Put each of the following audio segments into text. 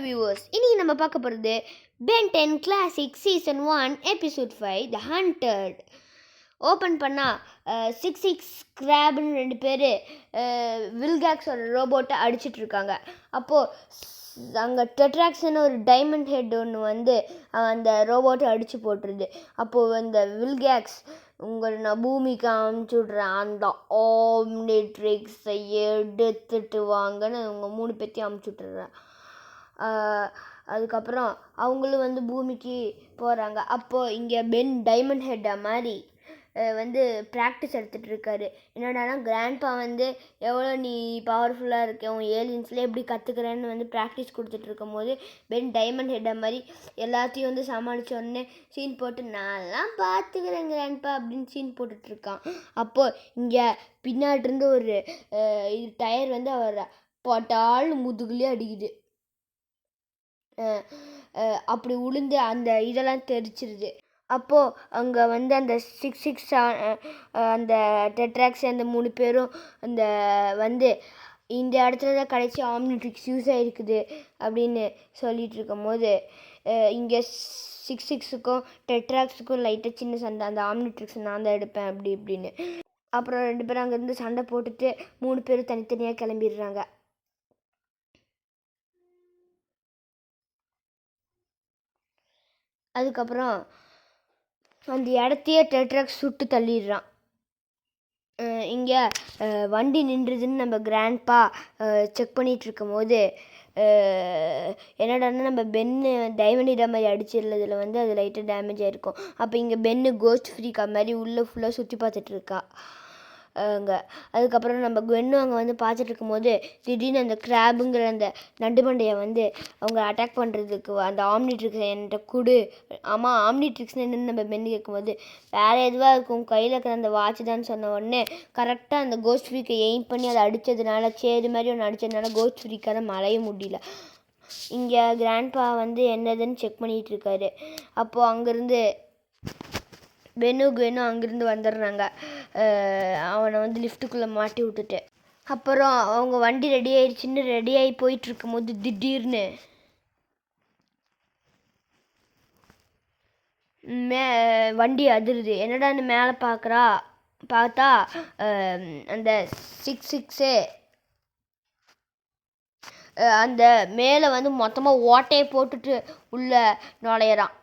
Viewers, இன்னைக்கு நம்ம பார்க்க போகிறது பென் 10 கிளாசிக் சீசன் 1 எபிசோட் 5 த ஹண்டட். ஓப்பன் பண்ணால் 66 கிராப்னு 2 பேர் வில்காக்ஸோட ரோபோட்டை அடிச்சிட்ருக்காங்க. அப்போது அங்கே டெட்ராக்ஸ்னு ஒரு டைமண்ட் ஹெட் ஒன்று வந்து அந்த ரோபோட்டை அடித்து போட்டுருது. அப்போது அந்த வில்காக்ஸ் உங்களை நான் பூமிக்கு அமுச்சு விட்றேன், அந்த ஆம்னிட்ரிக்ஸை எடுத்துட்டு வாங்கன்னு அவங்க 3 பேர்த்தையும் அமுச்சு விட்டுறேன். அதுக்கப்புறம் அவங்களும் வந்து பூமிக்கு போகிறாங்க. அப்போது இங்கே பென் டைமண்ட் ஹெட்டை மாதிரி வந்து ப்ராக்டிஸ் எடுத்துகிட்டு இருக்காரு. என்னடானா கிராண்ட்பா வந்து எவ்வளோ நீ பவர்ஃபுல்லாக இருக்க, உன் ஏலியன்ஸ்லேயே எப்படி கற்றுக்கிறேன்னு வந்து ப்ராக்டிஸ் கொடுத்துட்டு இருக்கும் போது பென் டைமண்ட் ஹெட்டை மாதிரி எல்லாத்தையும் வந்து சமாளித்த உடனே சீன் போட்டு நான்லாம் பார்த்துக்கிறேன் கிராண்ட்பா அப்படின்னு சீன் போட்டுட்ருக்கான். அப்போது இங்கே பின்னாடிருந்து ஒரு டயர் வந்து அவர் போட்டால் முதுகுலேயே அடிக்குது. அப்படி உளுந்து அந்த இதெல்லாம் தெரிச்சிருது. அப்போது அங்கே வந்து அந்த 66 அந்த டெட்ராக்ஸ் அந்த 3 பேரும் அந்த வந்து இந்த இடத்துல தான் கடைசி ஆம்னிட்ரிக்ஸ் யூஸ் ஆகிருக்குது அப்படின்னு சொல்லிகிட்டு இருக்கும் போது இங்கே 66க்கும் டெட்ராக்ஸுக்கும் லைட்டாக சின்ன சண்டை. அந்த ஆம்னிட்ரிக்ஸ் நான் தான் எடுப்பேன் அப்படி இப்படின்னு. அப்புறம் 2 பேரும் அங்கேருந்து சண்டை போட்டுட்டு 3 பேரும் தனித்தனியாக கிளம்பிடுறாங்க. அதுக்கப்புறம் அந்த இடத்தையே டெட்ராக்ஸ் சுட்டு தள்ளிடுறான். இங்கே வண்டி நின்றுதுன்னு நம்ம கிராண்ட்பா செக் பண்ணிகிட்ருக்கும் போது என்னடான்னா நம்ம பென்னு டைமண்ட் ஹெட் மாதிரி அடிச்சிடலதில் வந்து அது லைட்டாக டேமேஜ் ஆகிருக்கும். அப்போ இங்கே பென்னு கோஸ்ட் ஃப்ரீக்கா மாதிரி உள்ளே ஃபுல்லாக சுற்றி பார்த்துட்ருக்கா அங்கே. அதுக்கப்புறம் நம்ம குவென்னு அங்கே வந்து பார்த்துட்டு இருக்கும்போது திடீர்னு அந்த கிராபுங்கிற அந்த நண்டு மண்டையை வந்து அவங்க அட்டாக் பண்ணுறதுக்கு அந்த ஆம்னிட்ரிக்ஸ் என்கிட்ட கொடு. ஆமாம் ஆம்னிட்ரிக்ஸ்னு என்னென்னு நம்ம பென்னு கேட்கும்போது வேறு எதுவாக இருக்கும், கையில் இருக்கிற அந்த வாட்ச் தான் சொன்ன உடனே கரெக்டாக அந்த கோஸ்ட் ஃப்ரீக்கை எய்ம் பண்ணி அதை அடித்ததுனால சேது மாதிரி ஒன்று அடித்ததுனால கோஸ்ட் ஃப்ரீக்காக மறைய முடியல. இங்கே கிராண்ட்பா வந்து என்னதுன்னு செக் பண்ணிகிட்டு இருக்காரு. அப்போது அங்கேருந்து பென்னு அங்கேருந்து வந்துடுறாங்க. அவனை வந்து லிஃப்ட்டுக்குள்ளே மாட்டி விட்டுட்டு அப்புறம் அவங்க வண்டி ரெடி ஆகி போயிட்டுருக்கும் போது திடீர்னு வண்டி அதிருது. என்னடான்னு மேலே பார்த்தா அந்த 66 அந்த மேலே வந்து மொத்தமாக ஓட்டையை போட்டுட்டு உள்ளே நுழையிறான்.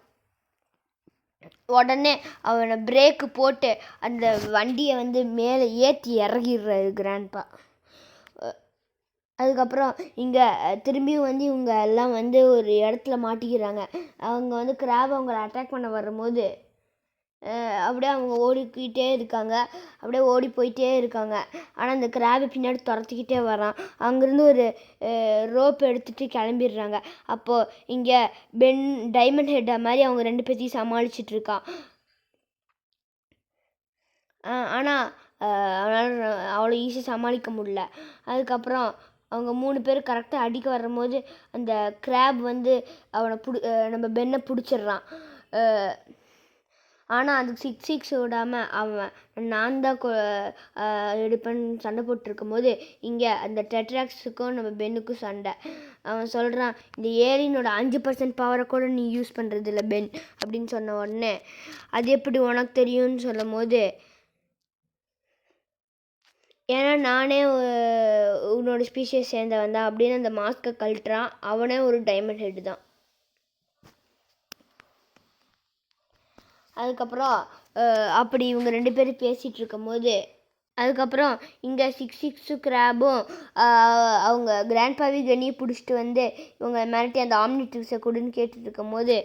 உடனே அவனை பிரேக்கு போட்டு அந்த வண்டியை வந்து மேலே ஏற்றி இறங்கிடுறாரு கிராண்ட்பா. அதுக்கப்புறம் இங்கே திரும்பியும் வந்து இவங்க எல்லாம் வந்து ஒரு இடத்துல மாட்டிக்கிறாங்க. அவங்க வந்து கிராப் அவங்கள அட்டாக் பண்ண வரும்போது அப்படியே அவங்க ஓடிக்கிட்டே இருக்காங்க, அப்படியே ஓடி போயிட்டே இருக்காங்க. ஆனால் அந்த கிராபை பின்னாடி துரத்திக்கிட்டே வரான். அங்கேருந்து ஒரு ரோப் எடுத்துகிட்டு கிளம்பிடுறாங்க. அப்போது இங்கே பென் டைமண்ட் ஹெட்டை மாதிரி அவங்க 2 பேர்த்தையும் சமாளிச்சிட்ருக்கான். ஆனால் அவனால் அவ்வளோ ஈஸியாக சமாளிக்க முடியல. அதுக்கப்புறம் அவங்க 3 பேர் கரெக்டாக அடிக்க வரும்போது அந்த கிராப் வந்து அவனை நம்ம பென்னை பிடிச்சிட்றான். ஆனால் அதுக்கு 66 விடாமல் அவன் நான் தான் எடுப்பேன்னு சண்டை போட்டிருக்கும் போது இங்கே அந்த டெட்ராக்ஸுக்கும் நம்ம பென்னுக்கும் சண்டை. அவன் சொல்கிறான், இந்த ஏலியனோட 5% பவரை கூட நீ யூஸ் பண்ணுறது இல்லை பென் அப்படின்னு சொன்ன உடனே அது எப்படி உனக்கு தெரியும்னு சொல்லும் போது ஏன்னா நானே உன்னோட ஸ்பீஷியஸ் சேர்ந்தவன் தான் அப்படின்னு அந்த மாஸ்கை கழட்டுறான். அவனே ஒரு டைமண்ட் ஹெட் தான். அதுக்கப்புறம் அப்படி இவங்க 2 பேரும் பேசிகிட்டு இருக்கும்போது அதுக்கப்புறம் இங்கே 66 கிராபும் அவங்க கிராண்ட்பாவி கனியை பிடிச்சிட்டு வந்து இவங்க மிரட்டி அந்த ஆம்னிட்ரிக்ஸை கொடுன்னு கேட்டுட்டு இருக்கும் போது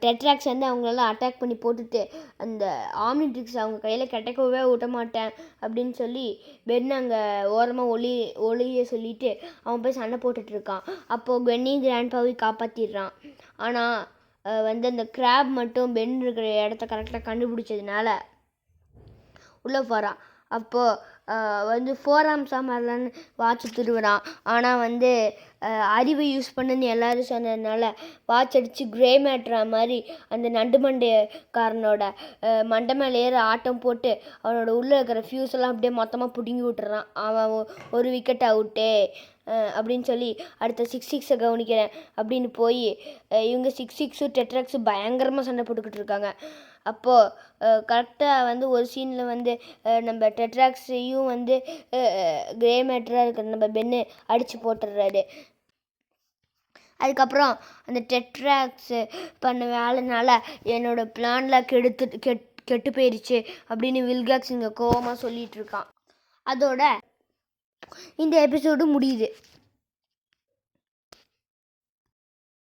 டெட்ராக்ஸ் வந்து அவங்களெல்லாம் அட்டாக் பண்ணி போட்டுட்டு அந்த ஆம்னிட்ரிக்ஸ் அவங்க கையில் கிடைக்கவே விட மாட்டேன் அப்படின்னு சொல்லி பென் அங்கே ஓரமாக ஒளிய சொல்லிட்டு அவன் போய் சண்டை போட்டுட்ருக்கான். அப்போது கனியும் கிராண்ட்பாவையும் காப்பாற்றிடுறான். ஆனால் வந்து அந்த கிராப் மட்டும் பென் இருக்கிற இடத்த கரெக்டாக கண்டுபிடிச்சதுனால உள்ளே போகிறான். அப்போது வந்து 4 ஆர்ம்ஸாக மாதிரிலான்னு வாட்ச் திருவுறான். ஆனால் வந்து அறிவை யூஸ் பண்ணுன்னு எல்லோரும் சொன்னதுனால வாட்ச் அடித்து கிரே மேட்ரா மாதிரி அந்த நண்டு மண்டைக்காரனோட மண்டை மேலே ஏற ஆட்டம் போட்டு அவனோட உள்ளே இருக்கிற ஃபியூஸ் எல்லாம் அப்படியே மொத்தமாக பிடுங்கி விட்டுறான். அவன் ஒரு விக்கெட் அவுட்டே. அப்படின்னு சொல்லி அடுத்த 6-6 கவனிக்கிறேன் அப்படின்னு போய் இவங்க 6-6 டெட்ராக்ஸு பயங்கரமாக சண்டை போட்டுக்கிட்டு இருக்காங்க. அப்போது கரெக்டாக வந்து ஒரு சீனில் வந்து நம்ம டெட்ராக்ஸையும் வந்து கிரே மேட்டராக இருக்கிற நம்ம பென்னு அடித்து போட்டுடுறாரு. அதுக்கப்புறம் அந்த டெட்ராக்ஸு பண்ண வேலைனால என்னோடய பிளான்லாம் கெட்டு போயிடுச்சு அப்படின்னு வில்காக்ஸ் இங்கே கோவமாக சொல்லிகிட்டு இருக்கான். அதோட இந்த எபிசோடு முடியுது.